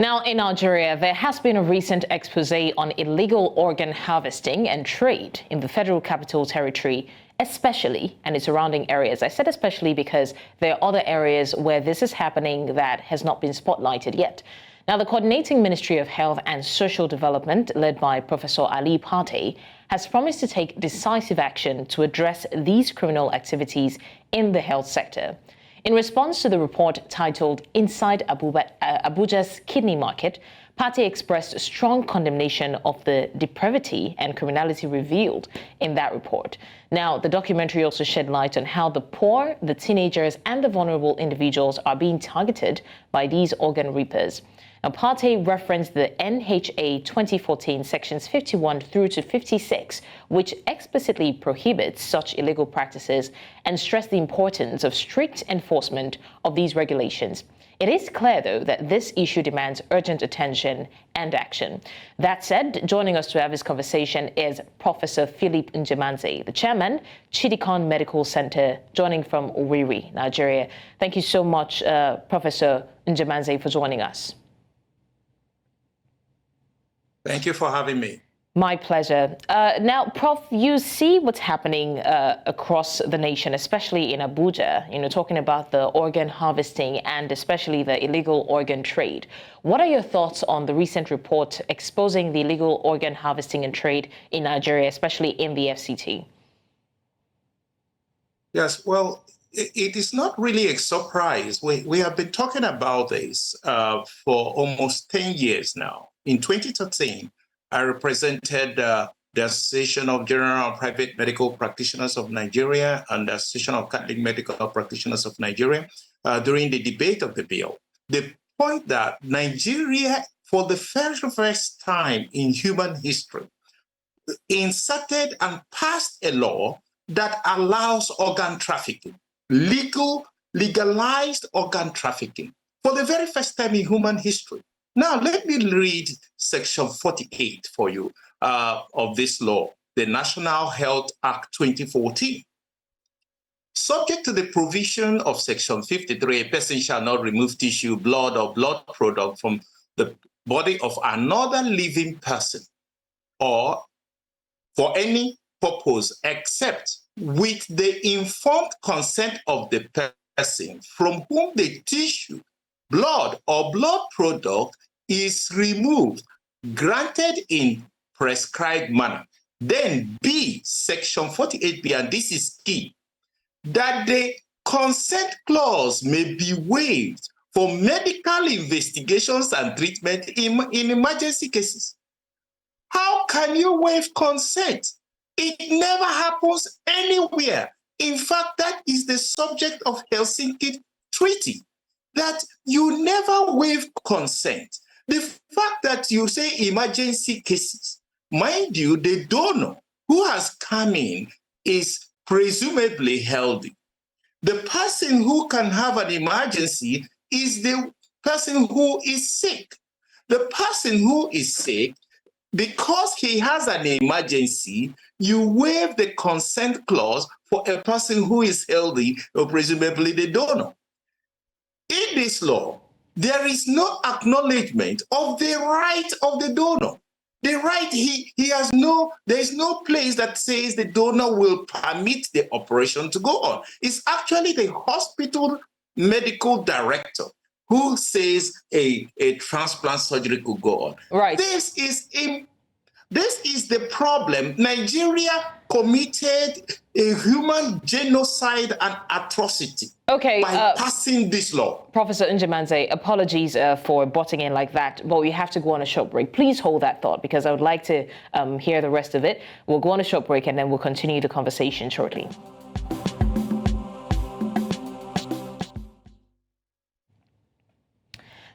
Now, in Nigeria, there has been a recent expose on illegal organ harvesting and trade in the Federal Capital Territory, especially and its surrounding areas. I said especially because there are other areas where this is happening that has not been spotlighted yet. Now, the Coordinating Ministry of Health and Social Development, led by Professor Ali Pate, has promised to take decisive action to address these criminal activities in the health sector. In response to the report titled Inside Abuja's Kidney Market, Pate expressed strong condemnation of the depravity and criminality revealed in that report. Now, the documentary also shed light on how the poor, the teenagers, and the vulnerable individuals are being targeted by these organ reapers. Now, Pate referenced the NHA 2014 sections 51 through to 56, which explicitly prohibits such illegal practices, and stressed the importance of strict enforcement of these regulations. It is clear, though, that this issue demands urgent attention and action. That said, joining us to have this conversation is Professor Philip Njemanze, the chairman, Chidikon Medical Center, joining from Owerri, Nigeria. Thank you so much, Professor Njemanze, for joining us. Thank you for having me. My pleasure. Now, Prof, you see what's happening across the nation, especially in Abuja, talking about the organ harvesting and especially the illegal organ trade. What are your thoughts on the recent report exposing the illegal organ harvesting and trade in Nigeria, especially in the FCT? Yes, well, it is not really a surprise. We have been talking about this for almost 10 years now. In 2013, I represented the Association of General and Private Medical Practitioners of Nigeria and the Association of Catholic Medical Practitioners of Nigeria during the debate of the bill. The point that Nigeria, for the very first time in human history, inserted and passed a law that allows organ trafficking, legalized organ trafficking, for the very first time in human history. Now, let me read Section 48 for you of this law, the National Health Act 2014. Subject to the provision of Section 53, a person shall not remove tissue, blood, or blood product from the body of another living person or for any purpose except with the informed consent of the person from whom the tissue, blood, or blood product is removed, granted in prescribed manner. Then B, Section 48B, and this is key, that the consent clause may be waived for medical investigations and treatment in emergency cases. How can you waive consent? It never happens anywhere. In fact, that is the subject of Helsinki Treaty, that you never waive consent. The fact that you say emergency cases, mind you, the donor who has come in is presumably healthy. The person who can have an emergency is the person who is sick. The person who is sick, because he has an emergency, you waive the consent clause for a person who is healthy, or presumably the donor. In this law, there is no acknowledgement of the right of the donor. The right, there is no place that says the donor will permit the operation to go on. It's actually the hospital medical director who says a transplant surgery could go on. Right. This is the problem. Nigeria committed a human genocide and atrocity by passing this law. Professor Njemanze, apologies for butting in like that, but we have to go on a short break. Please hold that thought because I would like to hear the rest of it. We'll go on a short break and then we'll continue the conversation shortly.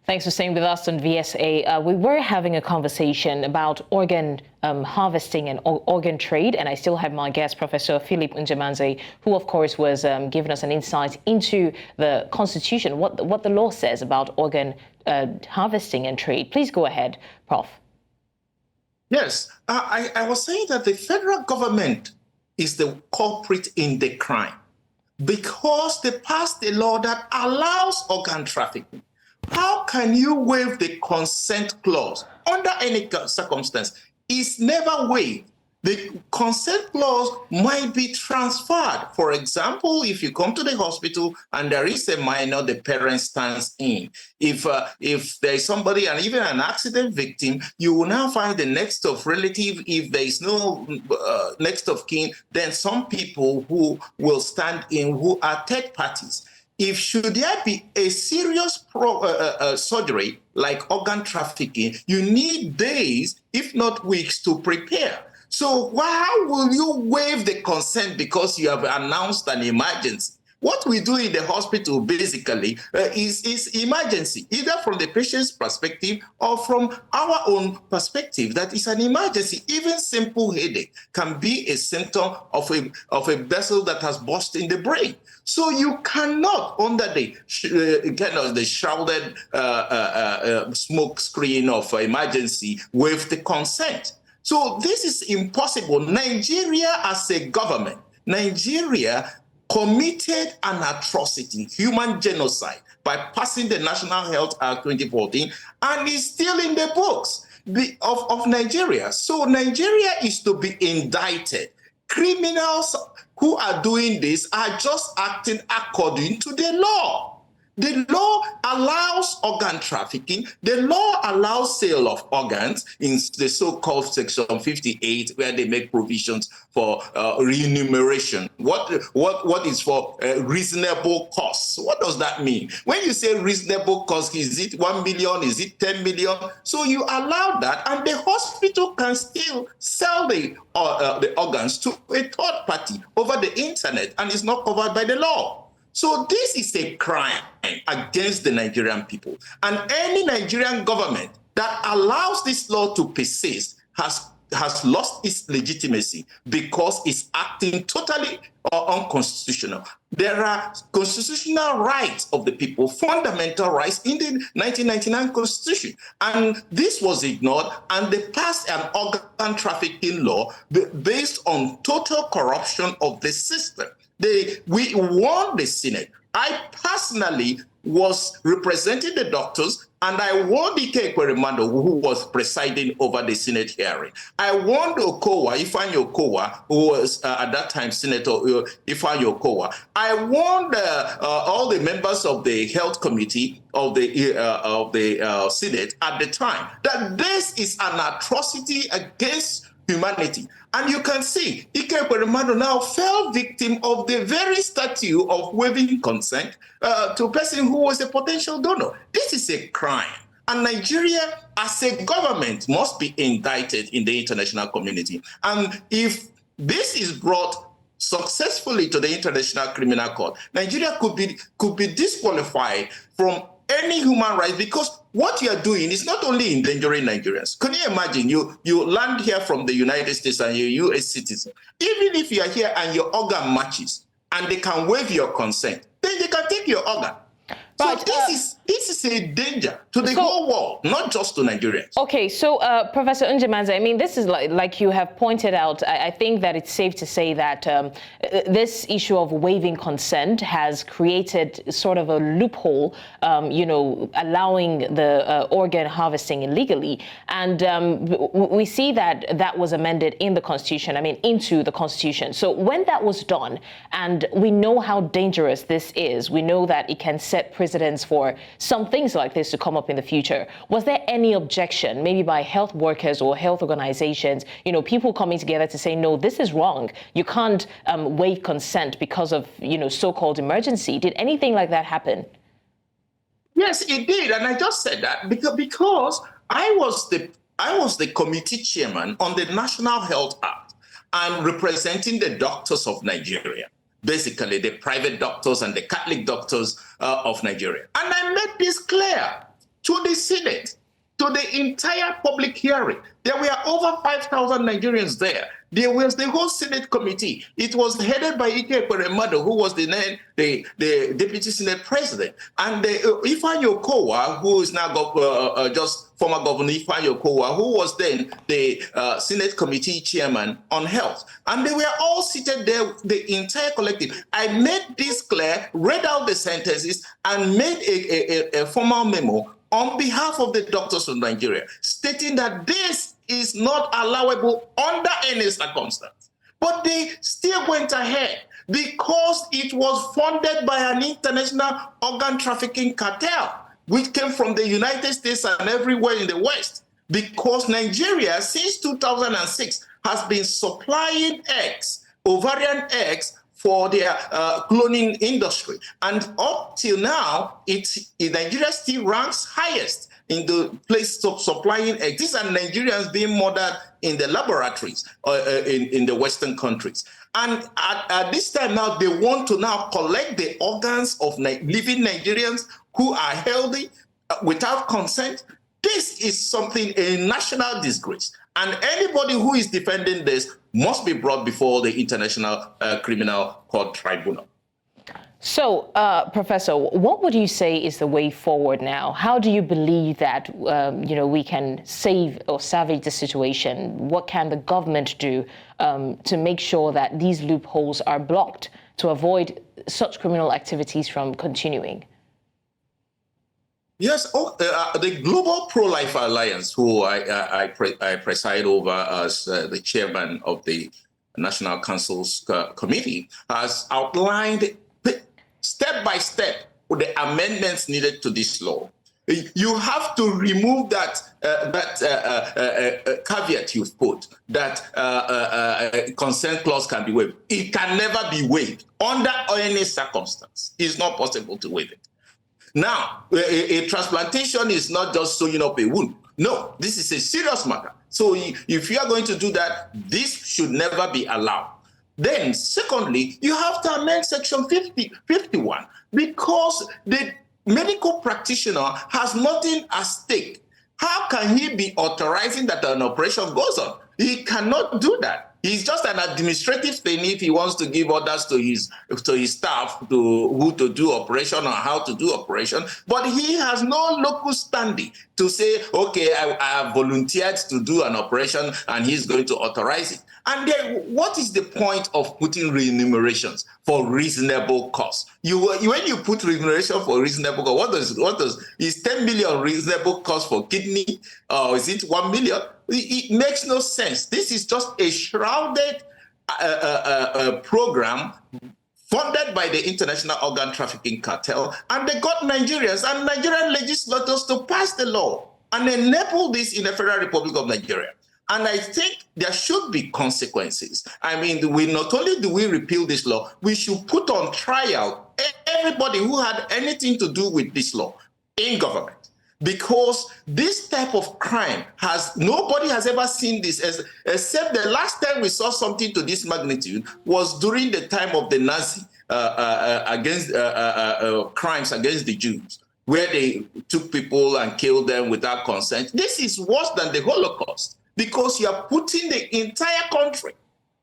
Thanks for staying with us on VSA. We were having a conversation about organ harvesting and organ trade, and I still have my guest, Professor Philip Njemanze, who, of course, was giving us an insight into the Constitution, what the law says about organ harvesting and trade. Please go ahead, Prof. Yes, I was saying that the federal government is the culprit in the crime because they passed a law that allows organ trafficking. How can you waive the consent clause under any circumstance? It's never waived. The consent clause might be transferred. For example, if you come to the hospital and there is a minor, the parent stands in. If there is somebody, and even an accident victim, you will now find the next of relative. If there is no next of kin, then some people who will stand in who are third parties. If should there be a serious surgery like organ trafficking, you need days, if not weeks, to prepare. So how will you waive the consent because you have announced an emergency? What we do in the hospital basically is emergency, either from the patient's perspective or from our own perspective. That is an emergency. Even simple headache can be a symptom of a vessel that has burst in the brain. So you cannot, under the the shrouded smoke screen of emergency, waive the consent. So this is impossible. Nigeria as a government, Nigeria committed an atrocity, human genocide, by passing the National Health Act 2014, and is still in the books of Nigeria. So Nigeria is to be indicted. Criminals who are doing this are just acting according to the law. The law allows organ trafficking. The law allows sale of organs in the so-called Section 58, where they make provisions for remuneration. What is for reasonable costs? What does that mean? When you say reasonable cost, is it 1 million? Is it 10 million? So you allow that, and the hospital can still sell the organs to a third party over the internet, and it's not covered by the law. So this is a crime against the Nigerian people. And any Nigerian government that allows this law to persist has lost its legitimacy because it's acting totally unconstitutional. There are constitutional rights of the people, fundamental rights in the 1999 Constitution. And this was ignored, and they passed an organ trafficking law based on total corruption of the system. We won the Senate. I personally was representing the doctors, and I warned Ike Ekweremadu, who was presiding over the Senate hearing. I warned Ifeanyi Okowa, who was at that time Senator Ifeanyi Okowa. I warned all the members of the Health Committee of the Senate at the time that this is an atrocity against humanity. And you can see Ike Ekweremadu now fell victim of the very statute of waiving consent to a person who was a potential donor. This is a crime. And Nigeria, as a government, must be indicted in the international community. And if this is brought successfully to the International Criminal Court, Nigeria could be disqualified from any human rights, because what you are doing is not only endangering Nigerians. Can you imagine you land here from the United States and you're a US citizen? Even if you are here and your organ matches and they can waive your consent, then they can take your organ. Right. So this is a danger to the whole world, not just to Nigerians. Okay, so Professor Njemanze, I mean, this is like you have pointed out. I think that it's safe to say that this issue of waiving consent has created sort of a loophole, allowing the organ harvesting illegally. And we see that was amended in the Constitution, into the Constitution. So when that was done, and we know how dangerous this is, we know that it can set precedents for some things like this to come up in the future. Was there any objection, maybe by health workers or health organizations, people coming together to say, no, this is wrong. You can't waive consent because of, so-called emergency. Did anything like that happen? Yes, it did. And I just said that because I was the committee chairman on the National Health Act and representing the doctors of Nigeria. Basically the private doctors and the Catholic doctors of Nigeria. And I made this clear to the Senate, to the entire public hearing. There were over 5,000 Nigerians there. There was the whole Senate committee. It was headed by Ike Ekweremadu, who was the Deputy Senate President. And Ifeanyi Okowa, who is now just former Governor Ifeanyi Okowa, who was then the Senate Committee Chairman on Health. And they were all seated there, the entire collective. I made this clear, read out the sentences, and made a formal memo on behalf of the doctors of Nigeria, stating that this is not allowable under any circumstance. But they still went ahead because it was funded by an international organ trafficking cartel, which came from the United States and everywhere in the West. Because Nigeria, since 2006, has been supplying eggs, ovarian eggs, for their cloning industry. And up till now, Nigeria still ranks highest in the place of supplying eggs. These are Nigerians being murdered in the laboratories in the Western countries. And at this time now, they want to now collect the organs of living Nigerians who are healthy without consent. This is something, a national disgrace. And anybody who is defending this must be brought before the International Criminal Court Tribunal. So, Professor, what would you say is the way forward now? How do you believe that we can save or salvage the situation? What can the government do to make sure that these loopholes are blocked to avoid such criminal activities from continuing? Yes, the Global Pro-Life Alliance, who I preside over as the chairman of the National Council's committee, has outlined step by step the amendments needed to this law. You have to remove that caveat you've put, that consent clause can be waived. It can never be waived under any circumstance. It's not possible to waive it. Now, a transplantation is not just sewing up a wound. No, this is a serious matter. So if you are going to do that, this should never be allowed. Then, secondly, you have to amend Section 51 because the medical practitioner has nothing at stake. How can he be authorizing that an operation goes on? He cannot do that. He's just an administrative thing if he wants to give orders to his staff to who to do operation or how to do operation. But he has no local standing to say, okay, I have volunteered to do an operation and he's going to authorize it. And then what is the point of putting remunerations for reasonable cost? When you put remuneration for reasonable cost, what does is 10 million reasonable cost for kidney, or is it 1 million? It makes no sense. This is just a shrouded program funded by the International Organ Trafficking Cartel, and they got Nigerians and Nigerian legislators to pass the law and enable this in the Federal Republic of Nigeria. And I think there should be consequences. I mean, not only do we repeal this law, we should put on trial everybody who had anything to do with this law in government. Because this type of crime nobody has ever seen this, except the last time we saw something to this magnitude was during the time of the Nazi crimes against the Jews, where they took people and killed them without consent. This is worse than the Holocaust because you are putting the entire country,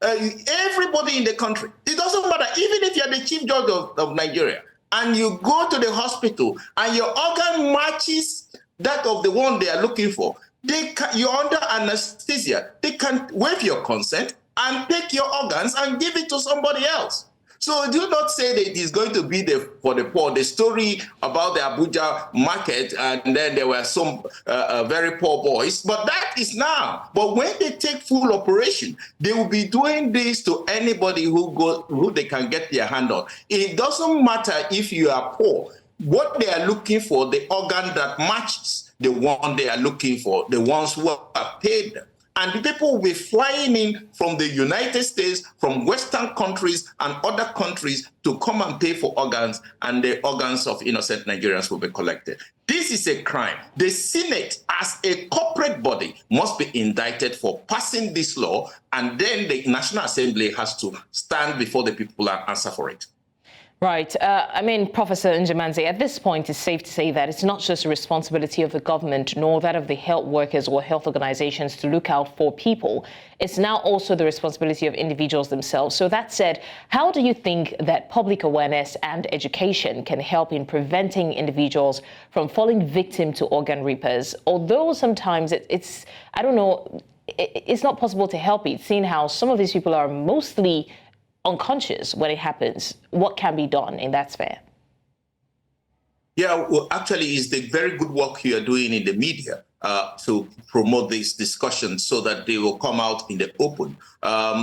everybody in the country. It doesn't matter, even if you're the chief judge of Nigeria, and you go to the hospital and your organ matches that of the one they are looking for, you're under anesthesia. They can waive your consent and take your organs and give it to somebody else. So do not say that it is going to be for the poor. The story about the Abuja market, and then there were some very poor boys, but that is now. But when they take full operation, they will be doing this to anybody who they can get their hand on. It doesn't matter if you are poor. What they are looking for, the organ that matches the one they are looking for, the ones who are paid them. And the people will be flying in from the United States, from Western countries and other countries to come and pay for organs, and the organs of innocent Nigerians will be collected. This is a crime. The Senate, as a corporate body, must be indicted for passing this law, and then the National Assembly has to stand before the people and answer for it. Right. Professor Njemanze, at this point, it's safe to say that it's not just a responsibility of the government, nor that of the health workers or health organizations to look out for people. It's now also the responsibility of individuals themselves. So that said, how do you think that public awareness and education can help in preventing individuals from falling victim to organ reapers? Although sometimes it's not possible to help it, seeing how some of these people are mostly unconscious when it happens. What can be done in that sphere? Yeah, well, actually, it's the very good work you are doing in the media to promote this discussion so that they will come out in the open.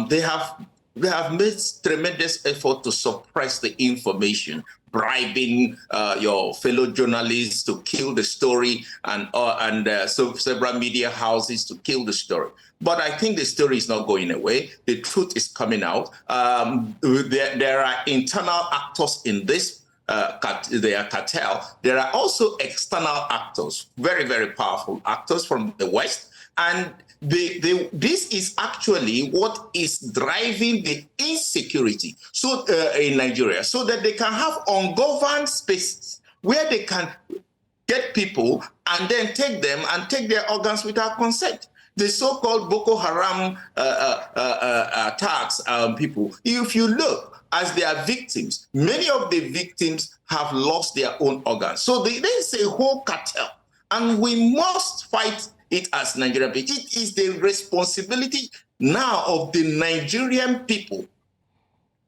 They have made tremendous effort to suppress the information, bribing your fellow journalists to kill the story, and so several media houses to kill the story. But I think the story is not going away. The truth is coming out. There are internal actors in this. Their cartel. There are also external actors, very, very powerful actors from the West. And this is actually what is driving the insecurity in Nigeria, so that they can have ungoverned spaces where they can get people and then take them and take their organs without consent. The so-called Boko Haram attacks, people, if you look, as they are victims, many of the victims have lost their own organs. So there's a whole cartel, and we must fight it as Nigerian people. It is the responsibility now of the Nigerian people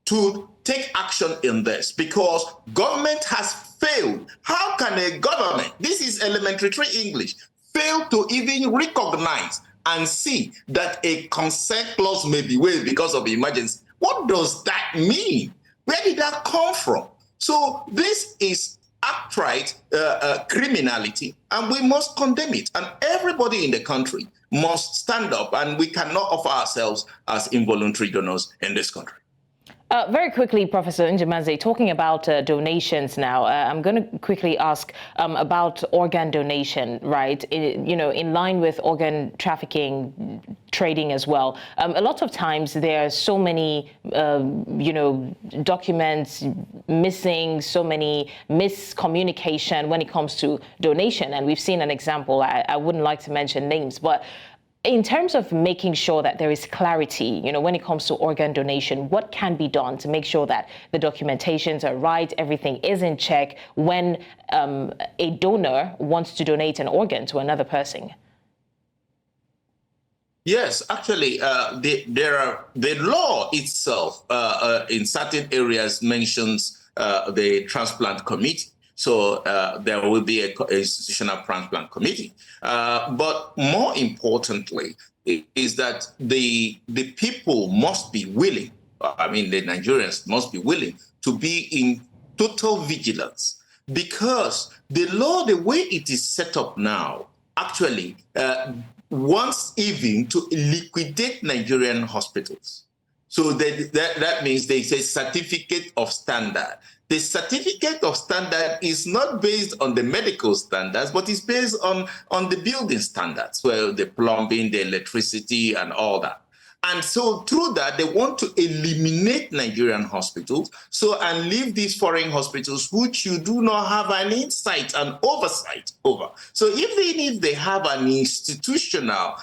to take action in this, because government has failed. How can a government, this is elementary English, fail to even recognize and see that a consent clause may be waived because of emergency? What does that mean? Where did that come from? So this is outright criminality, and we must condemn it. And everybody in the country must stand up, and we cannot offer ourselves as involuntary donors in this country. Very quickly, Professor Njimanze, talking about donations now, I'm going to quickly ask about organ donation, right? In line with organ trafficking, trading as well. A lot of times there are so many, documents missing, so many miscommunication when it comes to donation. And we've seen an example. I wouldn't like to mention names, but in terms of making sure that there is clarity, when it comes to organ donation, what can be done to make sure that the documentations are right, everything is in check when a donor wants to donate an organ to another person? Yes, actually, the law itself in certain areas mentions the transplant committee. So there will be an institutional transplant committee. But more importantly is that the people must be willing, the Nigerians must be willing to be in total vigilance, because the law, the way it is set up now, actually wants even to liquidate Nigerian hospitals. So that means there is a certificate of standard. The certificate of standard is not based on the medical standards, but it's based on the building standards, well, the plumbing, the electricity, and all that. And so through that, they want to eliminate Nigerian hospitals, and leave these foreign hospitals, which you do not have an insight and oversight over. So even if they have an institutional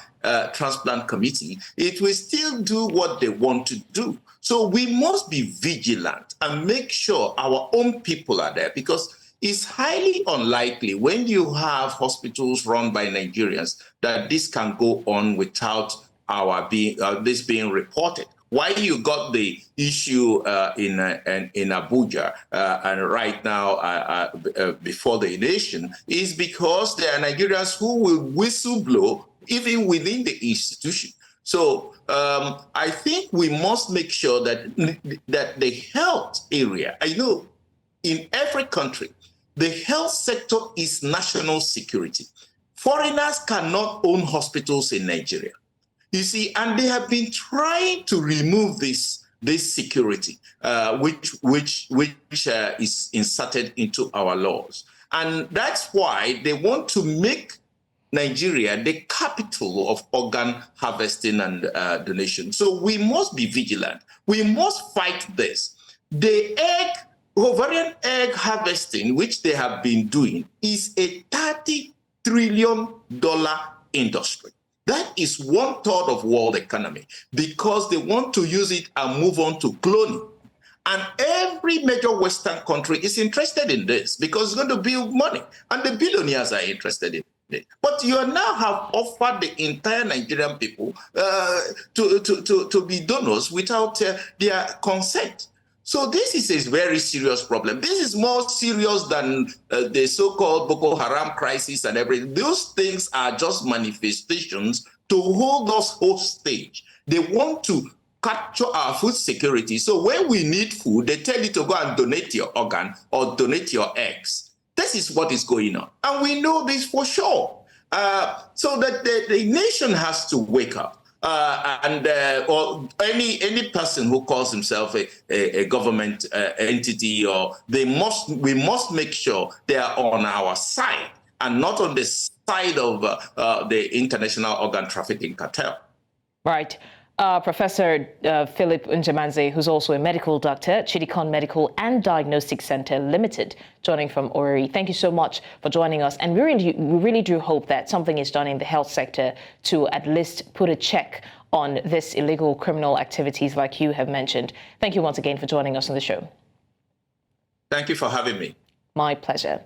transplant committee, it will still do what they want to do. So we must be vigilant and make sure our own people are there, because it's highly unlikely when you have hospitals run by Nigerians that this can go on without this being reported. Why you got the issue in Abuja and right now before the nation is because there are Nigerians who will whistleblow even within the institution. So I think we must make sure that the health area, I know in every country, the health sector is national security. Foreigners cannot own hospitals in Nigeria. You see, and they have been trying to remove this security, which is inserted into our laws. And that's why they want to make Nigeria the capital of organ harvesting and donation. So we must be vigilant. We must fight this. The ovarian egg harvesting, which they have been doing, is a $30 trillion industry. That is 1/3 of world economy, because they want to use it and move on to cloning. And every major Western country is interested in this because it's going to build money, and the billionaires are interested in it. But you now have offered the entire Nigerian people to be donors without their consent. So this is a very serious problem. This is more serious than the so-called Boko Haram crisis and everything. Those things are just manifestations to hold us hostage. They want to capture our food security. So when we need food, they tell you to go and donate your organ or donate your eggs. This is what is going on. And we know this for sure. So that the nation has to wake up. Or any person who calls himself a government entity, or we must make sure they are on our side and not on the side of the international organ trafficking cartel. Right. Professor Philip Njemanze, who's also a medical doctor, Chidikon Medical and Diagnostic Center Limited, joining from Oriri. Thank you so much for joining us. And we really do hope that something is done in the health sector to at least put a check on this illegal criminal activities like you have mentioned. Thank you once again for joining us on the show. Thank you for having me. My pleasure.